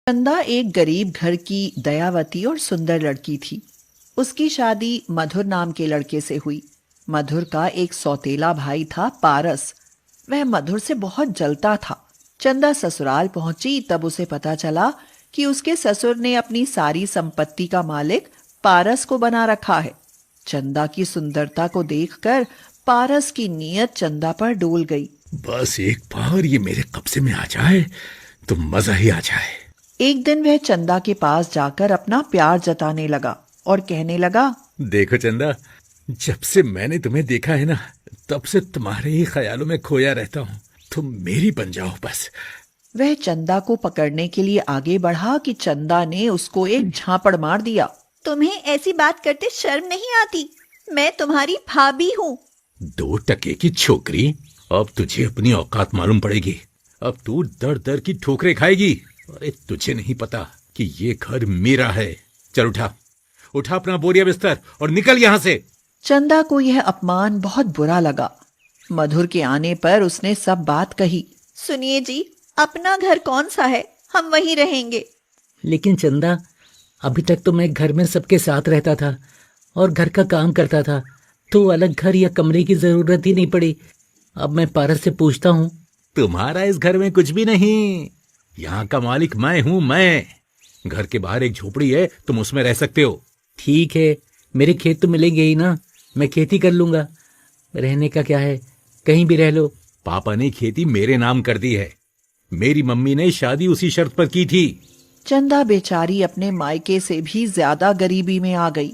चंदा एक गरीब घर की दयावती और सुंदर लड़की थी। उसकी शादी मधुर नाम के लड़के से हुई। मधुर का एक सौतेला भाई था पारस। वह मधुर से बहुत जलता था। चंदा ससुराल पहुंची तब उसे पता चला कि उसके ससुर ने अपनी सारी संपत्ति का मालिक पारस को बना रखा है। चंदा की सुंदरता को देखकर पारस की नीयत चंदा पर डोल गई। बस एक बार ये मेरे कब्जे में आ जाए तो मजा ही आ जाए। एक दिन वह चंदा के पास जाकर अपना प्यार जताने लगा और कहने लगा, देखो चंदा, जब से मैंने तुम्हें देखा है ना, तब से तुम्हारे ही ख्यालों में खोया रहता हूँ। तुम मेरी बन जाओ बस। वह चंदा को पकड़ने के लिए आगे बढ़ा कि चंदा ने उसको एक झापड़ मार दिया। तुम्हें ऐसी बात करते शर्म नहीं आती? मैं तुम्हारी भाभी हूँ। 2 टके की छोकरी, अब तुझे अपनी औकात मालूम पड़ेगी। अब तू दर दर की ठोकरें खाएगी। अरे तुझे नहीं पता कि ये घर मेरा है। चल उठा, उठा अपना बोरिया बिस्तर और निकल यहाँ से। चंदा को यह अपमान बहुत बुरा लगा। मधुर के आने पर उसने सब बात कही। सुनिए जी, अपना घर कौन सा है, हम वहीं रहेंगे। लेकिन चंदा, अभी तक तो मैं घर में सबके साथ रहता था और घर का काम करता था, तो अलग घर या कमरे की जरूरत ही नहीं पड़ी। अब मैं पारस से पूछता हूँ। तुम्हारा इस घर में कुछ भी नहीं। यहाँ का मालिक मैं हूँ, मैं। घर के बाहर एक झोपड़ी है, तुम उसमें रह सकते हो। ठीक है, मेरे खेत तो मिलेंगे ही ना, मैं खेती कर लूंगा। रहने का क्या है, कहीं भी रह लो। पापा ने खेती मेरे नाम कर दी है। मेरी मम्मी ने शादी उसी शर्त पर की थी। चंदा बेचारी अपने मायके से भी ज्यादा गरीबी में आ गई।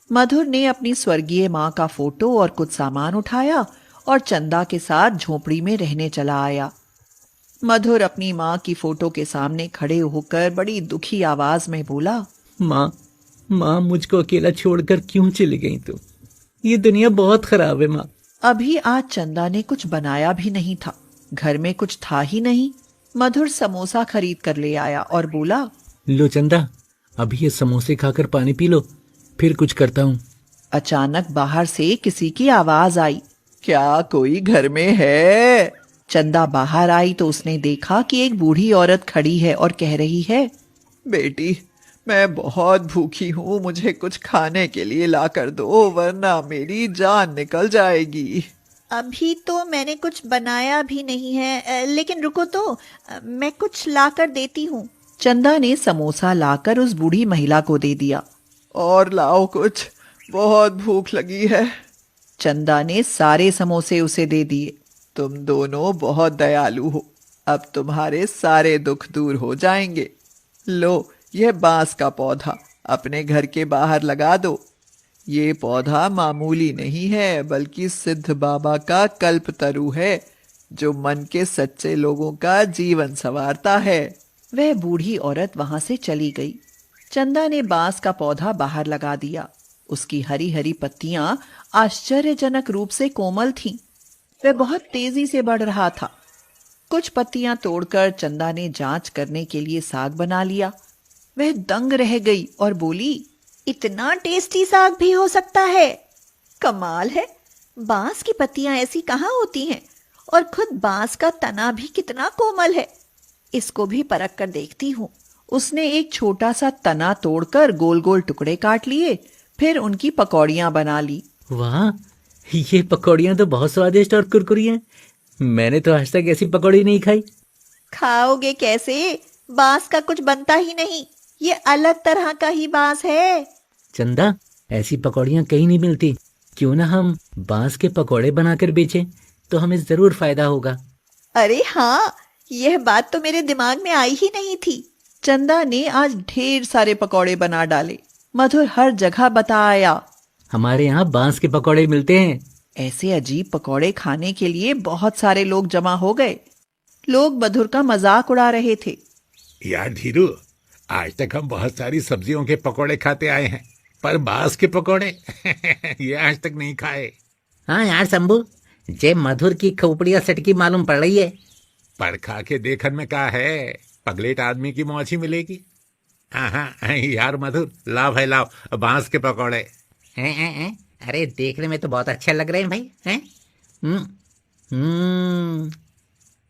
मधुर ने अपनी स्वर्गीय माँ का फोटो और कुछ सामान उठाया और चंदा के साथ झोपड़ी में रहने चला आया। मधुर अपनी माँ की फोटो के सामने खड़े होकर बड़ी दुखी आवाज में बोला, माँ, माँ, मुझको अकेला छोड़कर क्यों चली गई तुम? ये दुनिया बहुत खराब है माँ। अभी आज चंदा ने कुछ बनाया भी नहीं था। घर में कुछ था ही नहीं। मधुर समोसा खरीद कर ले आया और बोला, लो चंदा, अभी ये समोसे खाकर पानी पी लो, फिर कुछ करता हूँ। अचानक बाहर से किसी की आवाज आई। क्या कोई घर में है? चंदा बाहर आई तो उसने देखा कि एक बूढ़ी औरत खड़ी है और कह रही है, बेटी, मैं बहुत भूखी हूँ, मुझे कुछ खाने के लिए ला कर दो, वरना मेरी जान निकल जाएगी। अभी तो मैंने कुछ बनाया भी नहीं है, लेकिन रुको तो, मैं कुछ ला कर देती हूँ। चंदा ने समोसा लाकर उस बूढ़ी महिला को दे दिया। और लाओ कुछ, बहुत भूख लगी है। चंदा ने सारे समोसे उसे दे दिए। तुम दोनों बहुत दयालु हो, अब तुम्हारे सारे दुख दूर हो जाएंगे। लो, यह बांस का पौधा अपने घर के बाहर लगा दो। ये पौधा मामूली नहीं है, बल्कि सिद्ध बाबा का कल्पतरु है, जो मन के सच्चे लोगों का जीवन संवारता है। वह बूढ़ी औरत वहां से चली गई। चंदा ने बांस का पौधा बाहर लगा दिया। उसकी हरी हरी पत्तियां आश्चर्यजनक रूप से कोमल थीं। वह बहुत तेजी से बढ़ रहा था। कुछ पत्तियां तोड़कर चंदा ने जांच करने के लिए साग बना लिया। वह दंग रह गई और बोली, इतना टेस्टी साग भी हो सकता है? कमाल है, बांस की पत्तियां ऐसी कहाँ होती हैं, और खुद बांस का तना भी कितना कोमल है। इसको भी परख कर देखती हूँ। उसने एक छोटा सा तना तोड़कर गोल गोल टुकड़े काट लिए, फिर उनकी पकौड़ियां बना ली। वाह, ये पकौड़ियाँ तो बहुत स्वादिष्ट और कुरकुरी हैं। मैंने तो आज तक ऐसी पकौड़ी नहीं खाई। खाओगे कैसे? बांस का कुछ बनता ही नहीं, ये अलग तरह का ही बांस है। चंदा, ऐसी पकौड़ियाँ कहीं नहीं मिलती। क्यों ना हम बांस के पकौड़े बनाकर बेचें, तो हमें जरूर फायदा होगा। अरे हाँ, यह बात तो मेरे दिमाग में आई ही नहीं थी। चंदा ने आज ढेर सारे पकौड़े बना डाले। मधुर हर जगह बताया, हमारे यहाँ बांस के पकौड़े मिलते हैं। ऐसे अजीब पकौड़े खाने के लिए बहुत सारे लोग जमा हो गए। लोग मधुर का मजाक उड़ा रहे थे। यार धीरू, आज तक हम बहुत सारी सब्जियों के पकोड़े खाते आए हैं, पर बांस के पकोड़े ये आज तक नहीं खाए। हाँ यार शंभू, जे मधुर की खोपड़ियाँ सटकी मालूम पड़ रही है। पर खा के देखन में क्या है, पगलेट आदमी की मौज ही मिलेगी। हाँ हाँ यार मधुर, लाओ भाई लाओ बांस के पकोड़े। हैं? अरे देखने में तो बहुत अच्छे लग रहे हैं भाई। हैं?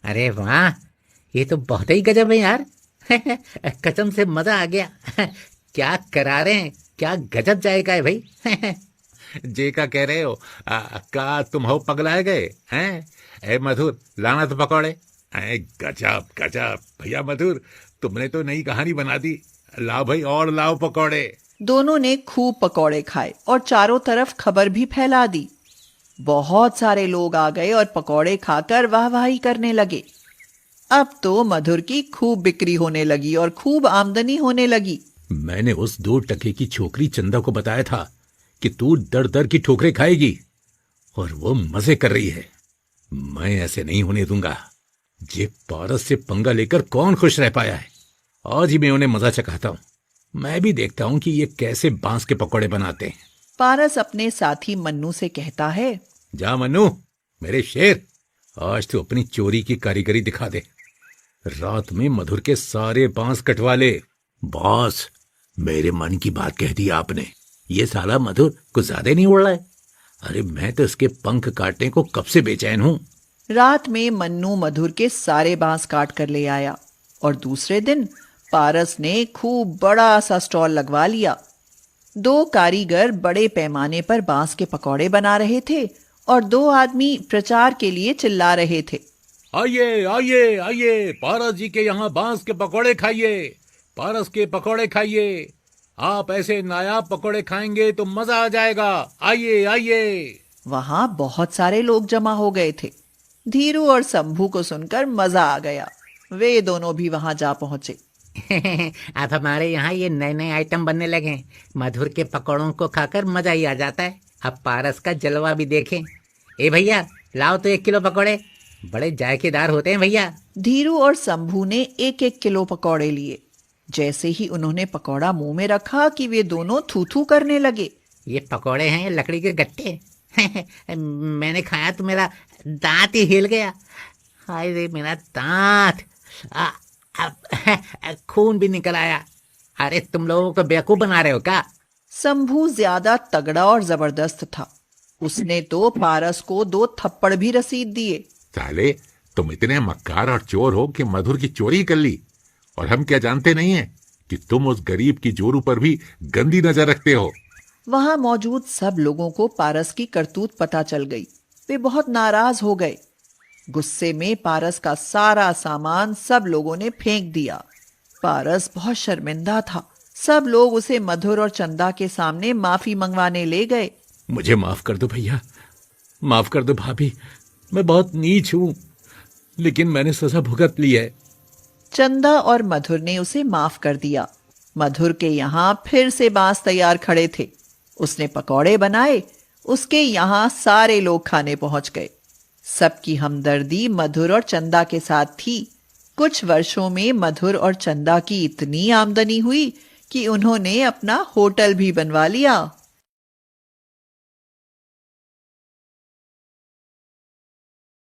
अरे वाह, ये तो बहुत ही गजब है यार। कसम से मजा आ गया। क्या करा रहे हैं, क्या गजब जाएगा है भाई। जे का कह रहे हो? का तुम हो पगलाए गए हैं? ए मधुर, लाना तो पकौड़े। गजब गजब भैया मधुर, तुमने तो नई कहानी बना दी। लाओ भाई, और लाओ पकौड़े। दोनों ने खूब पकौड़े खाए और चारों तरफ खबर भी फैला दी। बहुत सारे लोग आ गए और पकौड़े खाकर वाहवाही करने लगे। अब तो मधुर की खूब बिक्री होने लगी और खूब आमदनी होने लगी। मैंने उस 2 टके की छोकरी चंदा को बताया था कि तू दर दर की ठोकरें खाएगी, और वो मजे कर रही है। मैं ऐसे नहीं होने दूंगा। ये पारस से पंगा लेकर कौन खुश रह पाया है? आज ही मैं उन्हें मजा चखाता हूं। मैं भी देखता हूं कि ये कैसे बांस के पकौड़े बनाते हैं। पारस अपने साथी मन्नू से कहता है, जा मन्नू, मेरे शेर, आज तो अपनी चोरी की कारीगरी दिखा दे। रात में मधुर के सारे बांस कटवा ले। बॉस, मेरे मन की बात कह दी आपने। ये साला मधुर कुछ ज्यादा नहीं उड़ रहा है? अरे मैं तो इसके पंख काटने को कब से बेचैन हूं। रात में मन्नू मधुर के सारे बांस काट कर ले आया और दूसरे दिन पारस ने खूब बड़ा सा स्टॉल लगवा लिया। 2 कारीगर बड़े पैमाने पर बांस के पकौड़े बना रहे थे और 2 आदमी प्रचार के लिए चिल्ला रहे थे, आइए आइए आइए, पारस जी के यहाँ बांस के पकौड़े खाइए, पारस के पकौड़े खाइए। आप ऐसे नायाब पकौड़े खाएंगे तो मजा आ जाएगा। आइए आइए। वहां बहुत सारे लोग जमा हो गए थे। धीरू और शंभू को सुनकर मजा आ गया। वे दोनों भी वहां जा पहुंचे। अब हमारे यहाँ ये नए नए आइटम बनने लगे हैं। मधुर के पकौड़ों को खाकर मजा ही आ जाता है। अब पारस का जलवा भी देखें। ए भैया, लाओ तो 1 किलो पकौड़े, बड़े जायकेदार होते हैं भैया। धीरू और शंभू ने 1-1 किलो पकौड़े लिए। जैसे ही उन्होंने पकौड़ा मुंह में रखा कि वे दोनों थू थू करने लगे। ये पकौड़े हैं लकड़ी के गट्टे। मैंने खाया तो मेरा दांत ही हिल गया। हाय रे मेरा दांत। खून भी निकल आया। अरे तुम लोगों को बेवकूफ बना रहे हो क्या? शंभू ज्यादा तगड़ा और जबरदस्त था। उसने तो पारस को 2 थप्पड़ भी रसीद दिए। साले, तुम इतने मक्कार और चोर हो कि मधुर की चोरी कर ली, और हम क्या जानते नहीं है कि तुम उस गरीब की जोरू पर भी गंदी नजर रखते हो। वहां मौजूद सब लोगों को पारस की करतूत पता चल गई। वे बहुत नाराज हो गए। गुस्से में पारस का सारा सामान सब लोगों ने फेंक दिया। पारस बहुत शर्मिंदा था। सब लोग उसे मधुर और चंदा के सामने माफी मंगवाने ले गए। मुझे माफ कर दो भैया, माफ कर दो भाभी। मैं बहुत नीच हूं, लेकिन मैंने सजा भुगत ली है। चंदा और मधुर ने उसे माफ कर दिया। मधुर के यहाँ फिर से बांस तैयार खड़े थे। उसने पकौड़े बनाए। उसके यहाँ सारे लोग खाने पहुंच गए। सबकी हमदर्दी मधुर और चंदा के साथ थी। कुछ वर्षों में मधुर और चंदा की इतनी आमदनी हुई कि उन्होंने अपना होटल भी बनवा लिया।